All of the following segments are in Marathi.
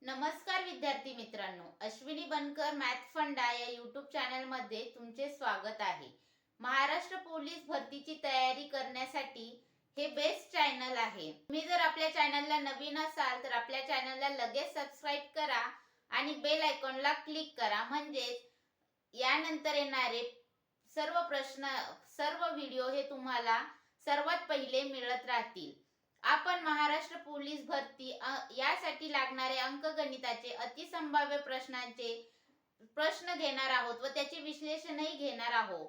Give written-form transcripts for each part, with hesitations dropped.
नमस्कार विद्यार्थी मित्रांनो, अश्विनी बनकर मॅथ फंडा या यूट्यूब चॅनलमध्ये तुमचे स्वागत आहे। महाराष्ट्र पोलीस भरतीची तयारी करण्यासाठी हे बेस्ट चॅनल आहे। तुम्ही जर आपल्या चॅनलला नवीन असाल तर आपल्या चॅनलला लगेच सबस्क्राइब करा आणि बेल आयकॉनला क्लिक करा, म्हणजे यानंतर येणारे सर्व व्हिडिओ हे तुम्हाला सर्वात पहिले मिळत राहतील। आपण महाराष्ट्र पोलीस भरती यासाठी लागणारे अंकगणिताचे अतिसंभाव्य प्रश्न घेणार आहोत व त्याचे विश्लेषणही घेणार आहोत।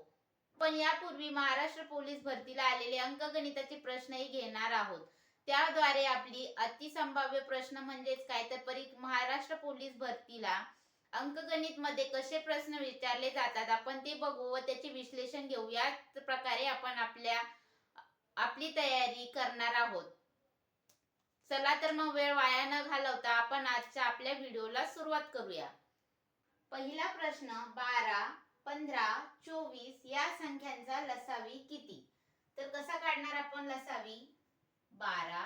पण यापूर्वी महाराष्ट्र पोलीस भरतीला आलेले अंकगणिताचे प्रश्नही घेणार आहोत। त्याद्वारे आपली अतिसंभाव्य प्रश्न म्हणजेच काय तर महाराष्ट्र पोलीस भरतीला अंकगणित मध्ये कसे प्रश्न विचारले जातात आपण ते बघू व त्याचे विश्लेषण घेऊ। याच प्रकारे आपण आपली तयारी करणार आहोत। चला तर मग वेळ वाया न घालवता आपण आजच्या आपल्या व्हिडिओला सुरुवात करूया। पहिला प्रश्न, 12, 15, 24 या संख्यांचा लसावी किती? तर कसा काढणार आपण लसावी? 12,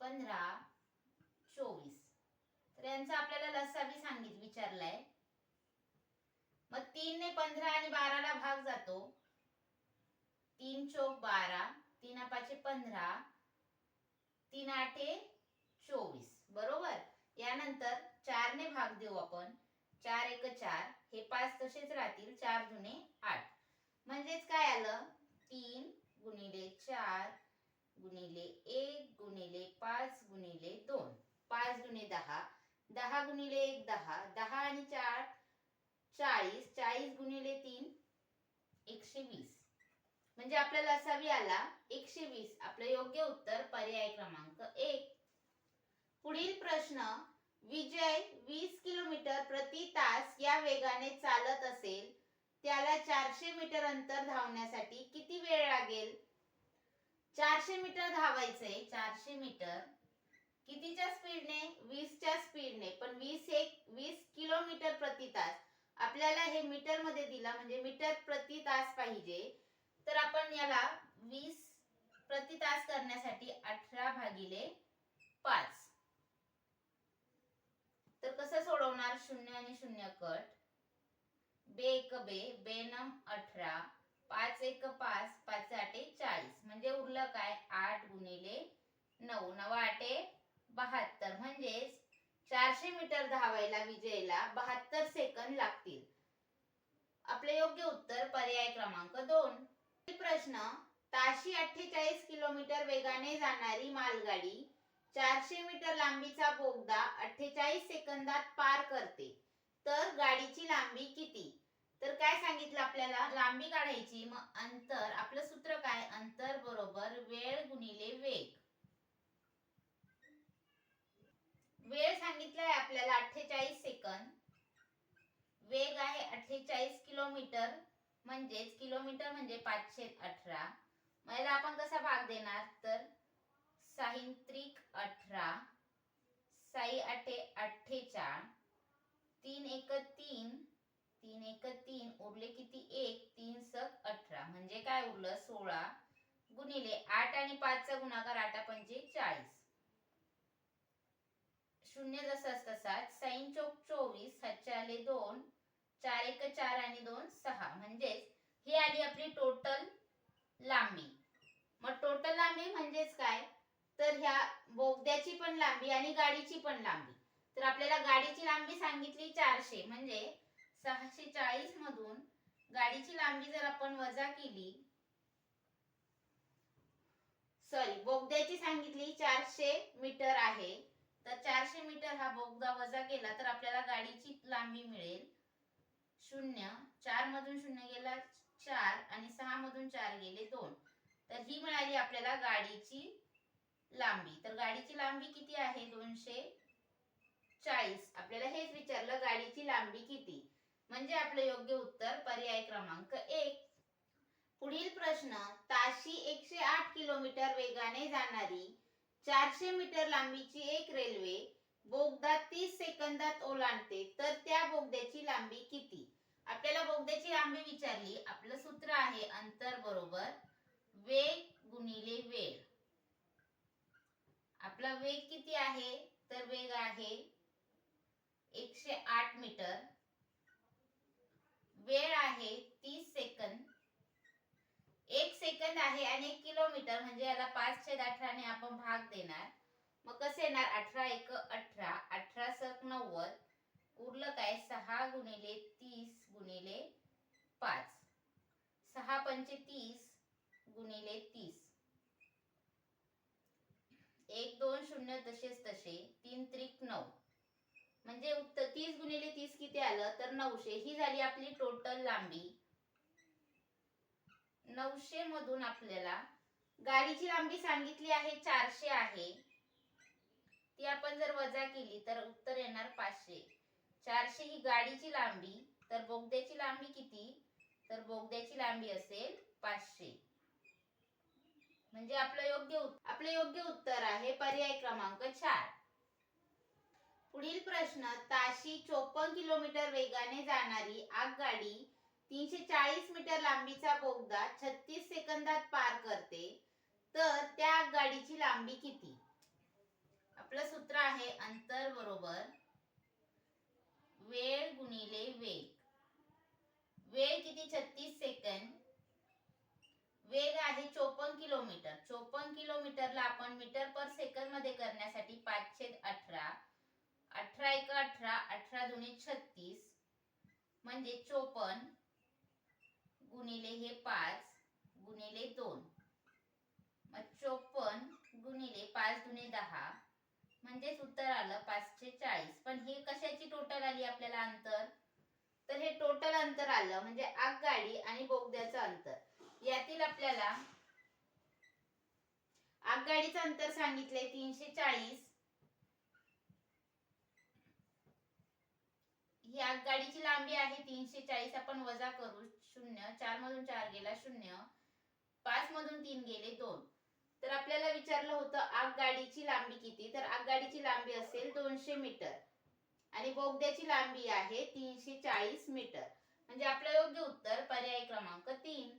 15, 24 तर यांचा आपल्याला लसावी विचारलाय। मग 3 ने 15 आणि 12 ला भाग जातो। 3 चौक 12, 3 पाचे 15, 3 आठे 24 बरोबर। यानंतर 4 ने भाग देऊ आपण। 4 एक 4, हे 5 तसेच राहतील, 4 दुने 8 म्हणजेच काय आलं? 3 गुणिले 4 गुणिले 1 गुणिले 5 गुणिले 2, 5 दुने 10, 10 गुणिले 1 10, 10 आणि 4 40, 40 गुणिले 3 120 म्हणजे आपल्याला लसावी आला 120। आपले योग्य उत्तर पर्याय क्रमांक 1। पुढील प्रश्न, विजय 20 किलोमीटर प्रति तास या वेगाने चालत असेल, त्याला 400 मीटर अंतर धावण्यासाठी किती वेळ लागेल? 400 मीटर धावायचे। 400 मीटर कितीच्या स्पीडने? 20 च्या स्पीडने। पण 20 किलोमीटर प्रति तास, आपल्याला हे मीटर मध्ये दिला म्हणजे मीटर प्रति तास पाहिजे। तर आपण याला 20 प्रति तास करण्यासाठी 18 भागिले 5। तर कसं सोडवणार? 0 आणि 0 कट, बे एक बे, बेनम 18, 5 एक 5, 5 आठे 40 म्हणजे उरलं काय? 8 गुणिले 9, 9 आठे 72 म्हणजेच 400 मीटर धावायला विजयला 72 सेकंद लागतील। आपले योग्य उत्तर पर्याय क्रमांक 2। प्रश्न, ताशी 48 किलोमीटर वेगाने जाणारी मालगाडी 400 मीटर लांबीचा बोगदा 48 सेकंदात पार करते, तर गाडीची लांबी किती? तर काय सांगितलं आपल्याला? लांबी काढायची। मग अंतर, आपलं सूत्र काय? अंतर बरोबर वेळ गुणिले वेग। वेळ सांगितलाय आपल्याला 48 सेकंद, वेग आहे 48 किलोमीटर म्हणजेच किलोमीटर म्हणजे 518। मग याला आपण कसा भाग देणार? तर 6 त्रिक 18, 6 आठे 48, 3 एक 3, 3 एक 3 उरले किती? 1, 3 सक 18 म्हणजे काय उरलं? 16 गुणिले 8 आणि 5 चा गुणाकार 8 पंचे 40, 0 जसाच तसाच, 6 चौक 24, 7 आले 2, 4 एक 4 आणि 2 6 म्हणजेच ही आली आपली टोटल लांबी। मग टोटल लांबी म्हणजेच काय? तर ह्या बोगद्याची पण लांबी आणि गाडीची पण लांबी। तर आपल्याला गाडीची लांबी सांगितली 400 म्हणजे 640 मधून गाडीची लांबी जर आपण वजा केली, बोगद्याची सांगितली 400 मीटर आहे, तर 400 मीटर हा बोगदा वजा केला तर आपल्याला गाडीची लांबी मिळेल 0, 4 मधून 0 गेला 4 आणि 6 मधून 4 गेले 2, तर ही मिळाली आपल्याला गाडीची लांबी। तर गाडीची लांबी किती आहे? 240। आपल्याला हेच विचारलं, गाडीची लांबी किती, म्हणजे आपलं योग्य उत्तर पर्याय क्रमांक 1। पुढील प्रश्न, ताशी 108 किलोमीटर वेगाने जाणारी 400 मीटर लांबीची एक रेल्वे बोगदा 30 सेकंदात ओलांडते, तर त्या बोगद्याची लांबी किती? आपल्याला बोगद्याची लांबी विचारली। आपलं सूत्र आहे अंतर बरोबर वेग गुणिले वेळ। आपला वेग किती आहे? तर वेग आहे किलोमीटर, वेळ आहे 30 सेकंद, 1 सेकंद आहे आणि 1 किलोमीटर म्हणजे याला 5/18 ने आपण भाग देणार. मग कसं येणार? 18 × 1 = 18, 18 × 90, उरलं काय? 6 × 30 × 5, 6 × 5 = 30 × 30, 1 2 0 तसेच तसे, 3 त्रिक 9, म्हणजे उत्तर 30 × 30 किती आलं? तर 900. ही झाली आपली टोटल लांबी. 900 मधून आपल्याला गाडीची लांबी सांगितली आहे 400 आहे, ती आपण जर वजा केली तर उत्तर येणार 500. 400 ही गाडीची लांबी, तर बोगद्याची लांबी किती? तर बोगद्याची लांबी असेल 500. म्हणजे आपलं योग्य उत्तर आहे पर्याय क्रमांक 4. पुढील प्रश्न, ताशी 54 किलोमीटर वेगाने जाणारी आगगाडी 340 मीटर लांबीचा बोगदा 36 सेकंदात पार करते, तर त्या आगगाडीची लांबी किती? आपलं सूत्र आहे अंतर बरोबर वेळ गुणिले वेग. वेळ किती? 36 सेकंद, वेग आहे 54 किलोमीटर. 54 किलोमीटरला आपण मीटर पर सेकंद मध्ये करण्यासाठी 5/18, 18 × 1 = 18, 18 × 2 = 36, म्हणजे 54 गुणिले हे 5 गुणिले 2, मग 54 गुणिले 5 × 2 = 10, म्हणजेच उत्तर आलं 540. पण हे कशाची टोटल आली आपल्याला अंतर? तर हे टोटल अंतर आलं म्हणजे आगगाडी आणि बोगद्याचं अंतर. यातील आपल्याला आगगाडीचं अंतर सांगितलंय 340. ही आगगाडीची लांबी आहे 340. आपण वजा करू. 0, 4 मधून 4 गेला 0, 5 मधून 3 गेले 2. तर आपल्याला विचारलं होतं आगगाडीची लांबी किती? तर आगगाडीची लांबी असेल 200 मीटर आणि बोगद्याची लांबी आहे 340 मीटर. म्हणजे आपलं योग्य उत्तर पर्याय क्रमांक 3.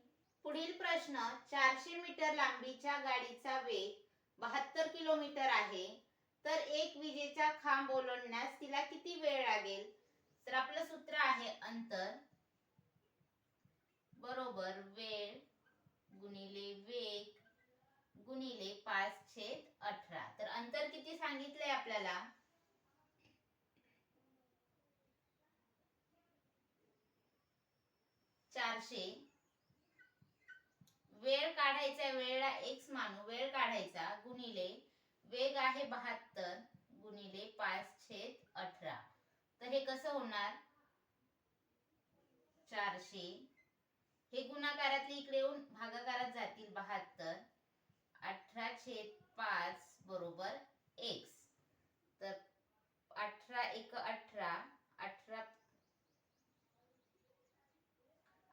पुढील प्रश्न, 400 मीटर लांबीच्या गाडीचा वेग 72 किलोमीटर आहे, तर एक विजेचा खांब ओलांडण्यास तिला किती वेळ लागेल? तर आपलं सूत्र आहे अंतर बरोबर वेळ गुणिले वेग गुणिले 5/18. तर अंतर किती सांगितलंय आपल्याला? 400. वेळ काढायचा, वेळला x मानू, वेळ काढायचा गुणिले वेग आहे 72 गुणिले 5/18. तर हे कसं होणार? 400 हे गुणाकारातले इकडे येऊन भागाकारात जातील 72, 18/5 बरोबर x. तर 18 × 1 = 18, 18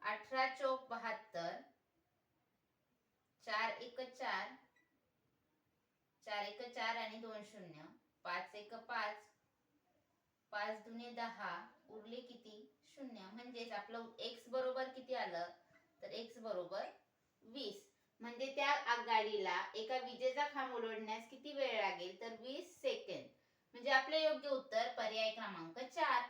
18 चौक 72, 4 × 1 = 4, 4 × 1 = 4 आणि 2 0, 5 × 1 = 5, 5 × 2 = 10, उरले किती? 0. म्हणजेच आपलं x बरोबर किती आलं? तर x बरोबर 20. म्हणजे त्या आगगाडीला एका विजेचा खांब ओलांडण्यास किती वेळ लागेल? तर 20 सेकंद. म्हणजे आपले योग्य उत्तर पर्याय क्रमांक 4.